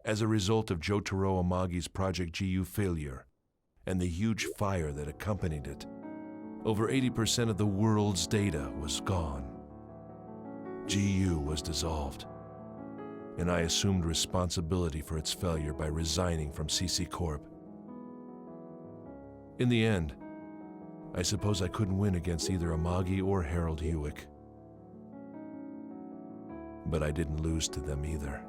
as a result of Jotaro Amagi's Project GU failure and the huge fire that accompanied it, over 80% of the world's data was gone. GU was dissolved, and I assumed responsibility for its failure by resigning from CC Corp. In the end, I suppose I couldn't win against either Amagi or Harold Hewick. But I didn't lose to them either.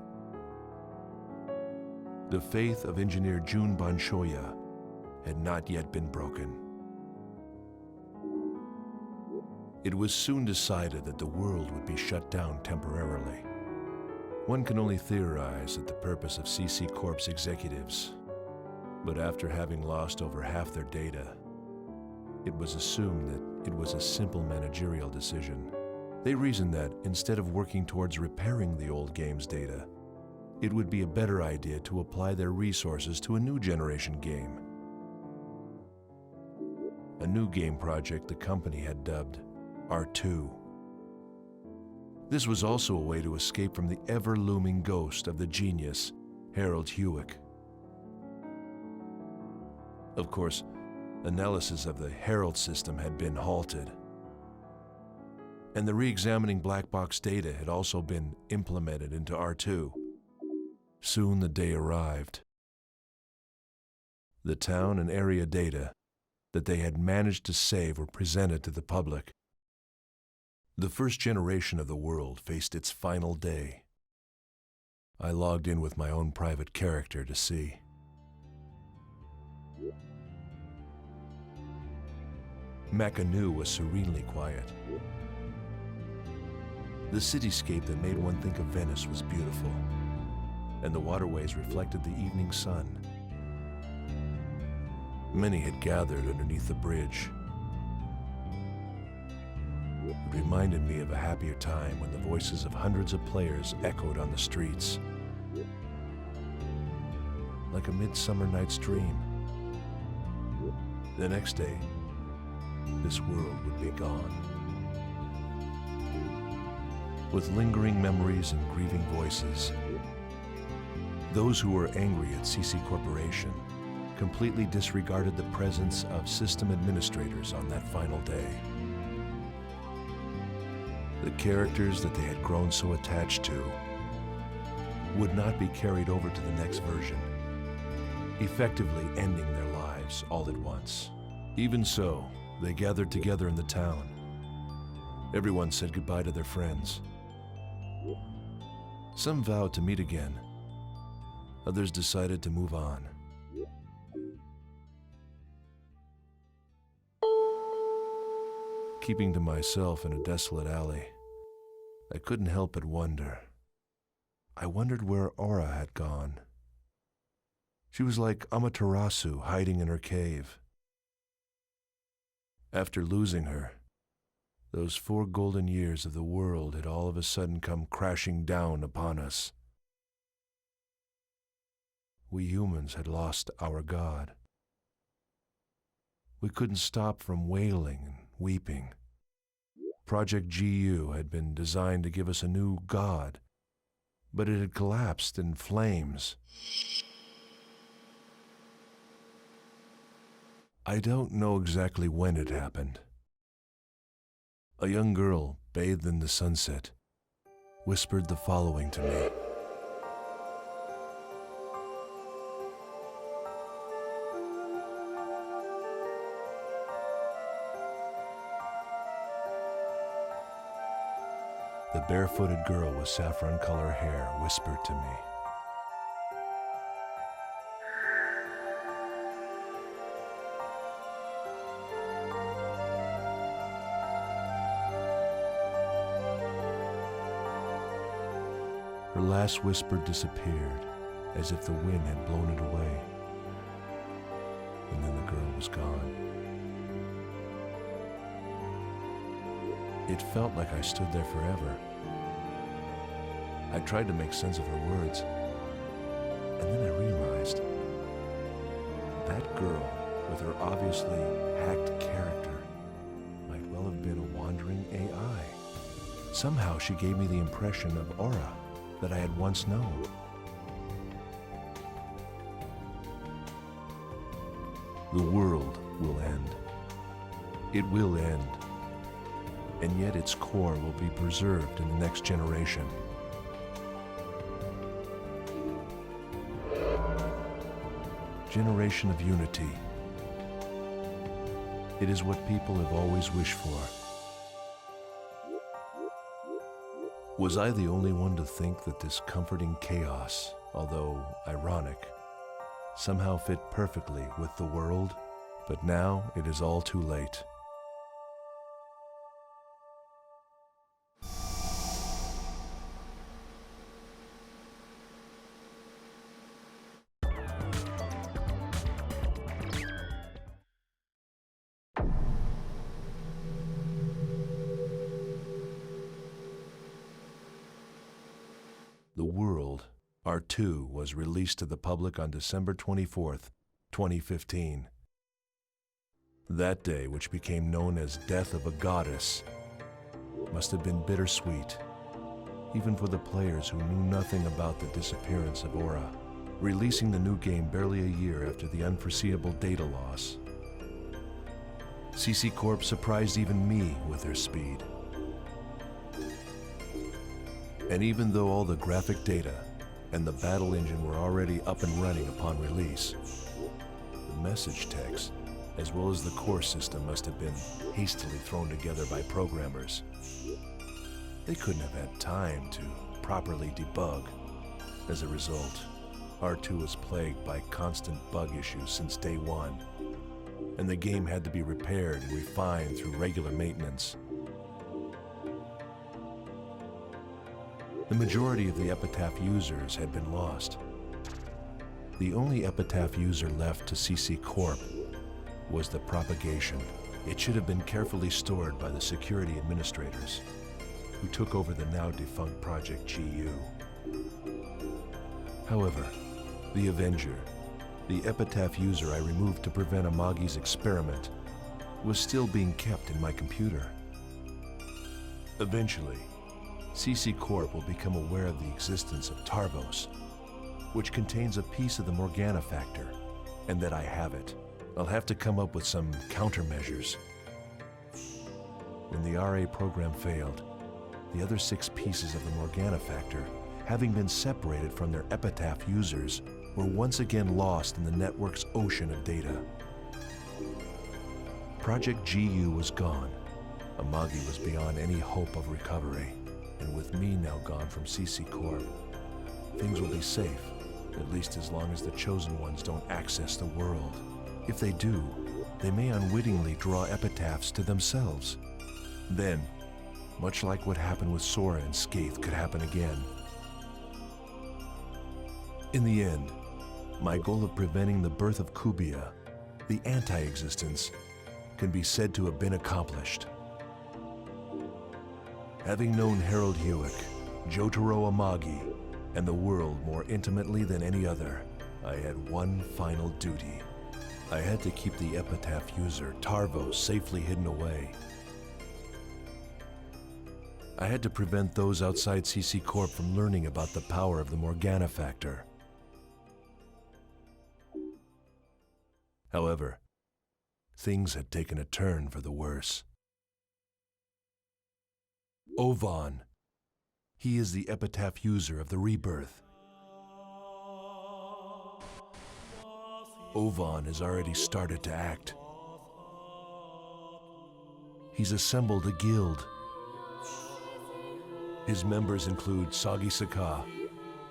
The faith of engineer Jun Banshoya had not yet been broken. It was soon decided that the world would be shut down temporarily. One can only theorize at the purpose of CC Corp's executives, but after having lost over half their data, it was assumed that it was a simple managerial decision. They reasoned that instead of working towards repairing the old game's data, it would be a better idea to apply their resources to a new generation game. A new game project the company had dubbed R2. This was also a way to escape from the ever-looming ghost of the genius, Harold Hewick. Of course, analysis of the Herald system had been halted, and the re-examining black box data had also been implemented into R2. Soon the day arrived. The town and area data that they had managed to save were presented to the public. The first generation of the world faced its final day. I logged in with my own private character to see. Makanu was serenely quiet. The cityscape that made one think of Venice was beautiful, and the waterways reflected the evening sun. Many had gathered underneath the bridge. It reminded me of a happier time when the voices of hundreds of players echoed on the streets. Like a midsummer night's dream. The next day, this world would be gone. With lingering memories and grieving voices, those who were angry at CC Corporation completely disregarded the presence of system administrators on that final day. The characters that they had grown so attached to would not be carried over to the next version, effectively ending their lives all at once. Even so, they gathered together in the town. Everyone said goodbye to their friends. Some vowed to meet again. Others decided to move on. Keeping to myself in a desolate alley, I couldn't help but wonder. I wondered where Aura had gone. She was like Amaterasu hiding in her cave. After losing her, those 4 golden years of the world had all of a sudden come crashing down upon us. We humans had lost our God. We couldn't stop from wailing and weeping. Project GU had been designed to give us a new God, but it had collapsed in flames. I don't know exactly when it happened. A young girl, bathed in the sunset, whispered the following to me. The barefooted girl with saffron-color hair whispered to me. Her last whisper disappeared, as if the wind had blown it away. And then the girl was gone. It felt like I stood there forever. I tried to make sense of her words, and then I realized that girl, with her obviously hacked character, might well have been a wandering AI. Somehow she gave me the impression of Aura that I had once known. The world will end. It will end. And yet its core will be preserved in the next generation. Generation of unity. It is what people have always wished for. Was I the only one to think that this comforting chaos, although ironic, somehow fit perfectly with the world? But now it is all too late. The World, R2, was released to the public on December 24th, 2015. That day, which became known as Death of a Goddess, must have been bittersweet, even for the players who knew nothing about the disappearance of Aura. Releasing the new game barely a year after the unforeseeable data loss, CC Corp surprised even me with their speed. And even though all the graphic data and the battle engine were already up and running upon release, the message text, as well as the core system, must have been hastily thrown together by programmers. They couldn't have had time to properly debug. As a result, R2 was plagued by constant bug issues since day one, and the game had to be repaired and refined through regular maintenance. The majority of the Epitaph users had been lost. The only Epitaph user left to CC Corp was the propagation. It should have been carefully stored by the security administrators who took over the now defunct Project GU. However, the Avenger, the Epitaph user I removed to prevent Amagi's experiment, was still being kept in my computer. Eventually, CC Corp will become aware of the existence of Tarvos, which contains a piece of the Morgana factor, and that I have it. I'll have to come up with some countermeasures. When the RA program failed, the other 6 pieces of the Morgana factor, having been separated from their Epitaph users, were once again lost in the network's ocean of data. Project GU was gone. Amagi was beyond any hope of recovery. And with me now gone from CC Corp, things will be safe, at least as long as the Chosen Ones don't access the world. If they do, they may unwittingly draw epitaphs to themselves. Then, much like what happened with Sora and Skaith could happen again. In the end, my goal of preventing the birth of Kubia, the anti-existence, can be said to have been accomplished. Having known Harold Hewick, Jotaro Amagi, and the world more intimately than any other, I had one final duty. I had to keep the Epitaph user, Tarvos, safely hidden away. I had to prevent those outside CC Corp from learning about the power of the Morgana factor. However, things had taken a turn for the worse. Ovan. He is the Epitaph user of the Rebirth. Ovan has already started to act. He's assembled a guild. His members include Sagi Saka,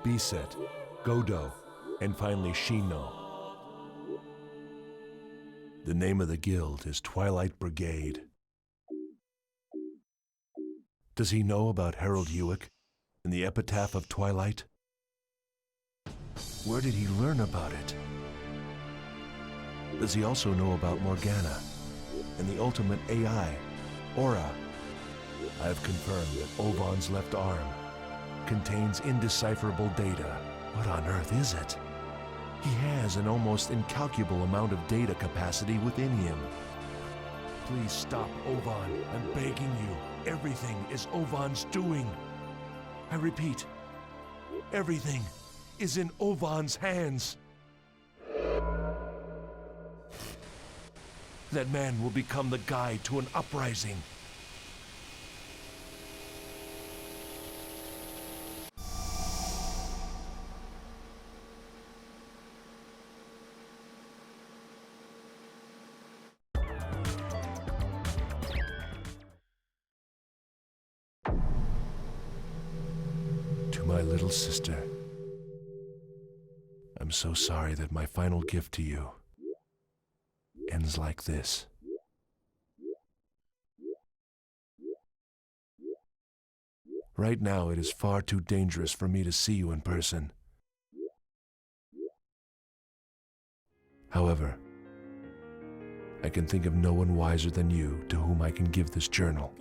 Biset, Godo, and finally Shino. The name of the guild is Twilight Brigade. Does he know about Harold Hewick and the Epitaph of Twilight? Where did he learn about it? Does he also know about Morgana and the ultimate AI, Aura? I have confirmed that Ovan's left arm contains indecipherable data. What on earth is it? He has an almost incalculable amount of data capacity within him. Please stop, Ovan. I'm begging you. Everything is Ovan's doing. I repeat, everything is in Ovan's hands. that man will become the guide to an uprising. To my little sister, I'm so sorry that my final gift to you ends like this. Right now, it is far too dangerous for me to see you in person. However, I can think of no one wiser than you to whom I can give this journal.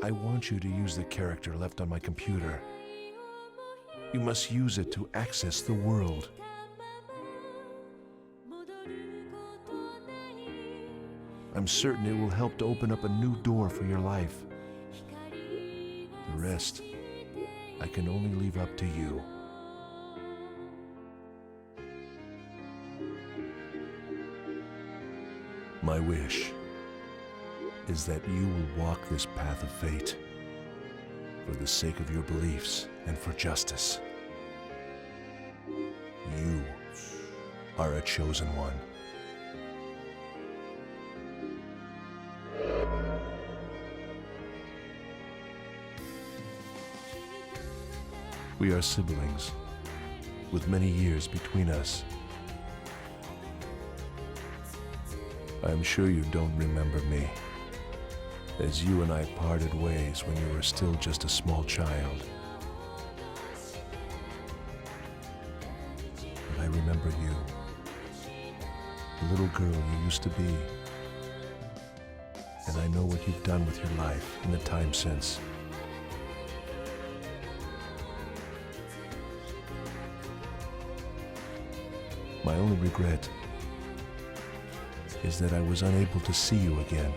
I want you to use the character left on my computer. You must use it to access the world. I'm certain it will help to open up a new door for your life. The rest, I can only leave up to you. My wish is that you will walk this path of fate for the sake of your beliefs and for justice. You are a chosen one. We are siblings, with many years between us. I'm sure you don't remember me, as you and I parted ways when you were still just a small child. But I remember you, the little girl you used to be. And I know what you've done with your life in the time since. My only regret is that I was unable to see you again.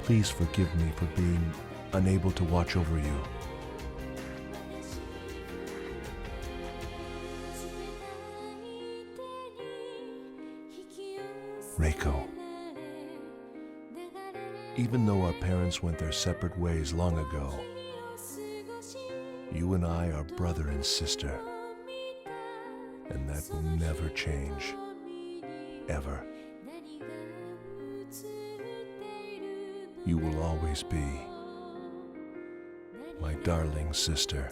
Please forgive me for being unable to watch over you. Reiko, even though our parents went their separate ways long ago, you and I are brother and sister. And that will never change, ever. You will always be my darling sister.